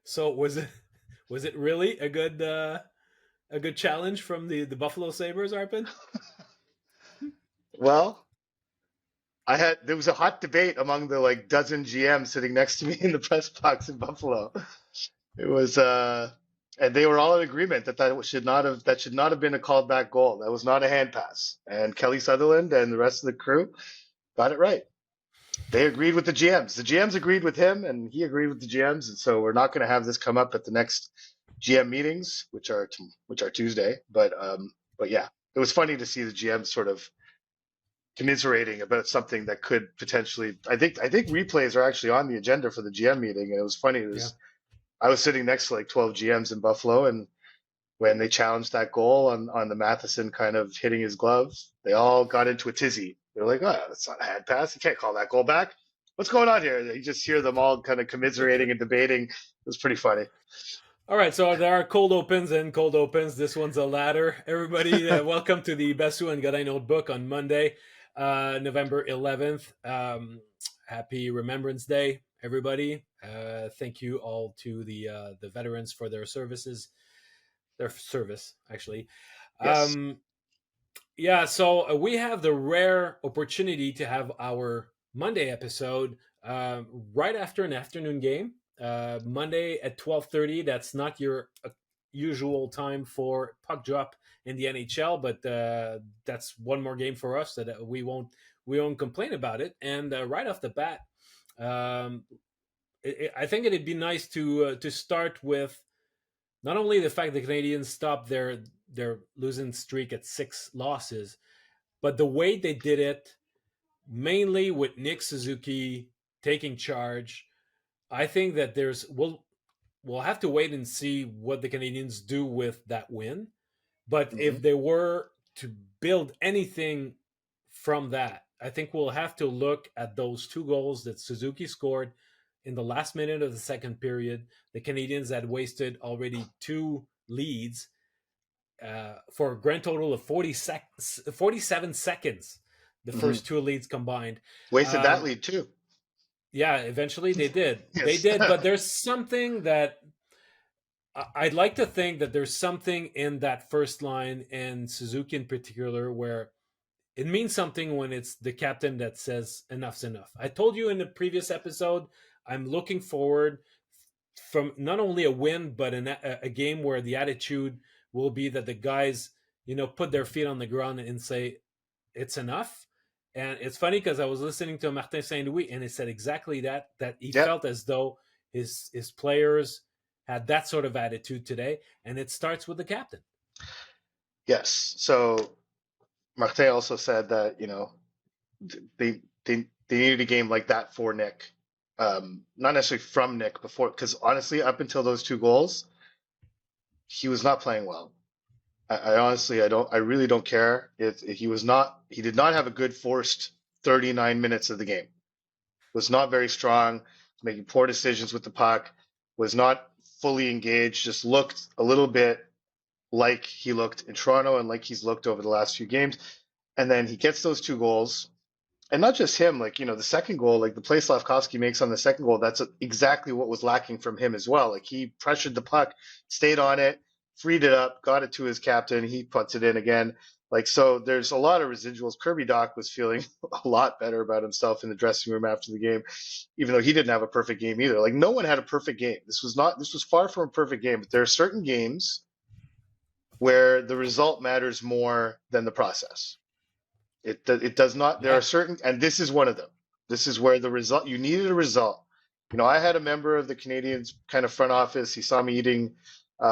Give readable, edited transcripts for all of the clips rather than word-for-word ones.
So was it really a good challenge from the Buffalo Sabres, Arpin? Well, there was a hot debate among the like dozen GMs sitting next to me in the press box in Buffalo. It was and they were all in agreement that should not have been a called back goal. That was not a hand pass. And Kelly Sutherland and the rest of the crew got it right. They agreed with the GMs. The GMs agreed with him, and he agreed with the GMs. And so we're not going to have this come up at the next GM meetings, which are Tuesday. But yeah, it was funny to see the GMs sort of commiserating about something that could potentially. I think replays are actually on the agenda for the GM meeting, and it was funny. I was sitting next to like 12 GMs in Buffalo, and when they challenged that goal on the Matheson kind of hitting his glove, they all got into a tizzy. They're like, "Oh, that's not a hand pass. You can't call that goal back. What's going on here?" You just hear them all kind of commiserating and debating. It was pretty funny. All right, so there are cold opens and cold opens. This one's a ladder. Everybody, welcome to the Basu Godin Notebook on Monday, November 11th. Happy Remembrance Day, everybody. Thank you all to the veterans for their service, actually. Yes. Yeah, so we have the rare opportunity to have our Monday episode right after an afternoon game. Monday at 12:30. That's not your usual time for puck drop in the NHL, but that's one more game for us that we won't complain about it. And right off the bat, I think it'd be nice to start with not only the fact the Canadiens stopped their losing streak at 6 losses, but the way they did it, mainly with Nick Suzuki taking charge. I think that we'll have to wait and see what the Canadiens do with that win. But if they were to build anything from that, I think we'll have to look at those 2 goals that Suzuki scored in the last minute of the second period. The Canadiens had wasted already 2 leads for a grand total of 47 seconds. The first 2 leads combined. Wasted that lead too. Yeah, eventually they did. Yes. They did, but there's something that I'd like to think that there's something in that first line and Suzuki in particular where it means something when it's the captain that says enough's enough. I told you in the previous episode, I'm looking forward from not only a win, but a game where the attitude will be that the guys, put their feet on the ground and say, it's enough. And it's funny because I was listening to Martin St. Louis and he said exactly that he felt as though his players had that sort of attitude today. And it starts with the captain. Yes. So Martin also said that, they needed a game like that for Nick. Not necessarily from Nick before, because honestly, up until those 2 goals, he was not playing well. I really don't care. He did not have a good forced 39 minutes of the game. Was not very strong, making poor decisions with the puck, was not fully engaged, just looked a little bit like he looked in Toronto and like he's looked over the last few games. And then he gets those 2 goals. And not just him, the second goal, the play Slavkovsky makes on the second goal, that's exactly what was lacking from him as well. He pressured the puck, stayed on it, freed it up, got it to his captain. He puts it in again. So there's a lot of residuals. Kirby Dach was feeling a lot better about himself in the dressing room after the game, even though he didn't have a perfect game either. No one had a perfect game. This was far from a perfect game, but there are certain games where the result matters more than the process. It does not. There are certain, and this is one of them. This is where the result, you needed a result. I had a member of the Canadiens kind of front office. He saw me eating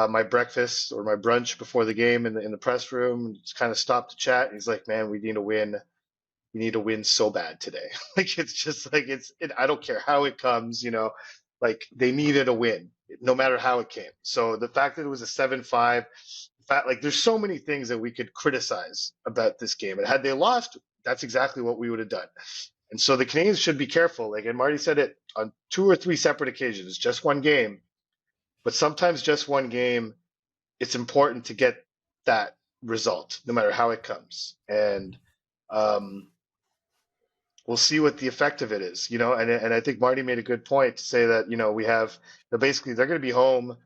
my breakfast or my brunch before the game in the press room, and just kind of stopped to chat. He's like, "Man, we need to win. We need to win so bad today." It's just I don't care how it comes. They needed a win, no matter how it came. So the fact that it was a 7-5. There's so many things that we could criticize about this game. And had they lost, that's exactly what we would have done. And so the Canadians should be careful. Like, and Marty said it on 2 or 3 separate occasions, just one game, but sometimes just one game, it's important to get that result, no matter how it comes. And um, we'll see what the effect of it is, and I think Marty made a good point to say that, we have, basically they're going to be home,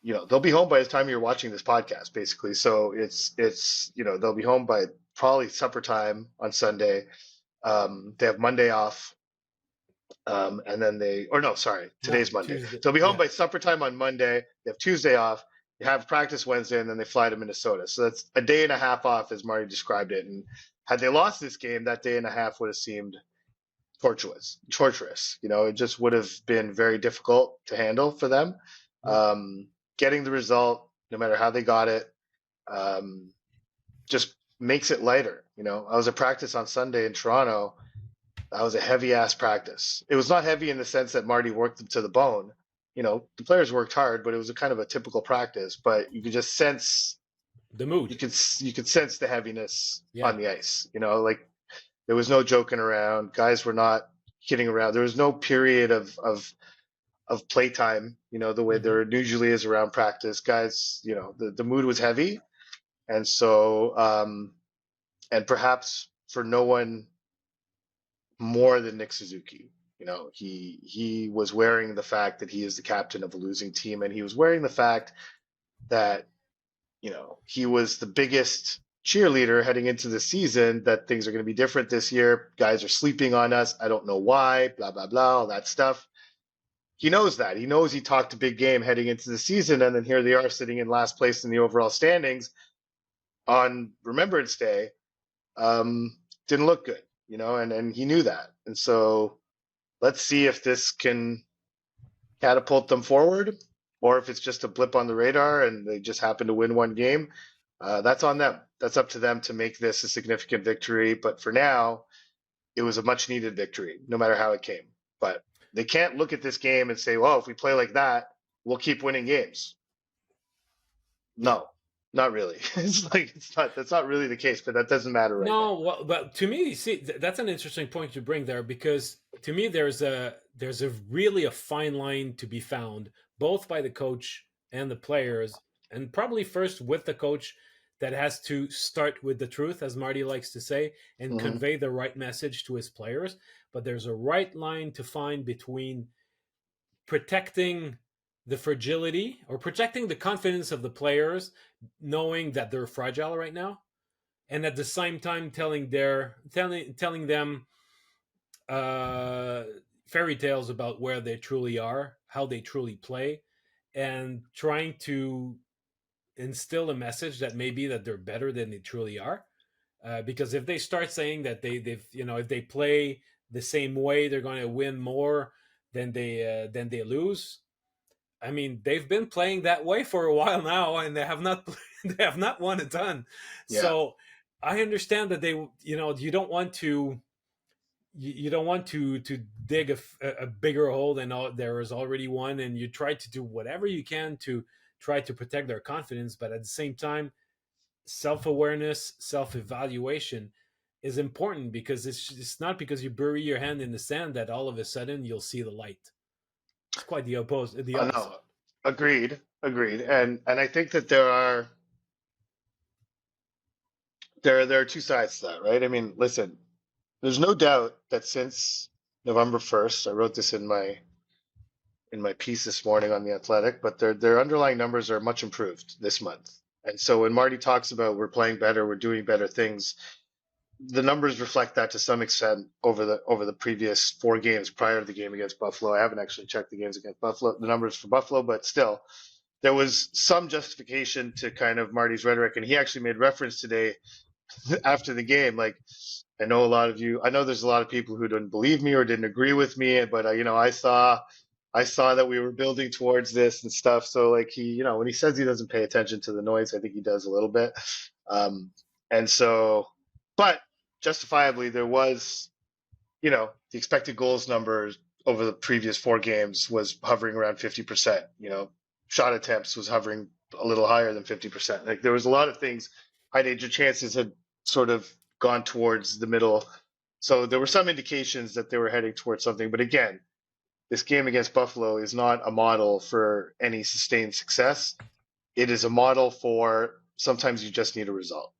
they'll be home by the time you're watching this podcast, basically. So they'll be home by probably supper time on Sunday. They have Monday off. And then or no, sorry, No, today's Monday. Tuesday. They'll be home Yeah. by supper time on Monday. They have Tuesday off. They have practice Wednesday, and then they fly to Minnesota. So that's a day and a half off, as Marty described it. And had they lost this game, that day and a half would have seemed torturous. It just would have been very difficult to handle for them. Yeah. Getting the result, no matter how they got it, just makes it lighter. I was at practice on Sunday in Toronto. That was a heavy ass practice. It was not heavy in the sense that Marty worked them to the bone. The players worked hard, but it was a kind of a typical practice. But you could just sense The mood. you could sense the heaviness Yeah. on the ice. Like there was no joking around. Guys were not kidding around. There was no period of playtime. The way there usually is around practice. Guys, the mood was heavy, and so and perhaps for no one more than Nick Suzuki. He was wearing the fact that he is the captain of a losing team, and he was wearing the fact that, he was the biggest cheerleader heading into the season, that things are going to be different this year. Guys are sleeping on us. I don't know why, blah, blah, blah, all that stuff. He knows that. He knows he talked a big game heading into the season, and then here they are sitting in last place in the overall standings on Remembrance Day. Didn't look good. And he knew that. And so let's see if this can catapult them forward, or if it's just a blip on the radar and they just happen to win one game. That's on them. That's up to them to make this a significant victory. But for now, it was a much needed victory, no matter how it came. But they can't look at this game and say, well, if we play like that, we'll keep winning games. No, not really. That's not really the case, but that doesn't matter right now. No, well, but to me, see, that's an interesting point to bring there, because to me, there's a really a fine line to be found, both by the coach and the players, and probably first with the coach, that has to start with the truth, as Marty likes to say, and Mm-hmm. convey the right message to his players. But there's a right line to find between protecting the fragility or protecting the confidence of the players, knowing that they're fragile right now, and at the same time telling them fairy tales about where they truly are, how they truly play, and trying to instill a message that maybe that they're better than they truly are. Because if they start saying that they've if they play the same way, they're going to win more than they lose. I mean, they've been playing that way for a while now, and they have not they have not won a ton. Yeah. So I understand that you don't want to dig a bigger hole than there is already one, and you try to do whatever you can to try to protect their confidence. But at the same time, self-awareness, self-evaluation is important, because it's not because you bury your hand in the sand that all of a sudden you'll see the light. It's quite the opposite. No, agreed, and I think that there are two sides to that, right? I mean, listen, there's no doubt that since November 1st, I wrote this in my piece this morning on the Athletic, but their underlying numbers are much improved this month. And so when Marty talks about we're playing better, we're doing better things, the numbers reflect that to some extent over the previous 4 games prior to the game against Buffalo. I haven't actually checked the games against Buffalo, the numbers for Buffalo, but still, there was some justification to kind of Marty's rhetoric, and he actually made reference today after the game. Like, I know there's a lot of people who didn't believe me or didn't agree with me, but I saw that we were building towards this and stuff. So like when he says he doesn't pay attention to the noise, I think he does a little bit. And so, but justifiably, there was, the expected goals numbers over the previous 4 games was hovering around 50%. Shot attempts was hovering a little higher than 50%. Like, there was a lot of things. High danger chances had sort of gone towards the middle So there were some indications that they were heading towards something. But again, this game against Buffalo is not a model for any sustained success. It is a model for sometimes you just need a result.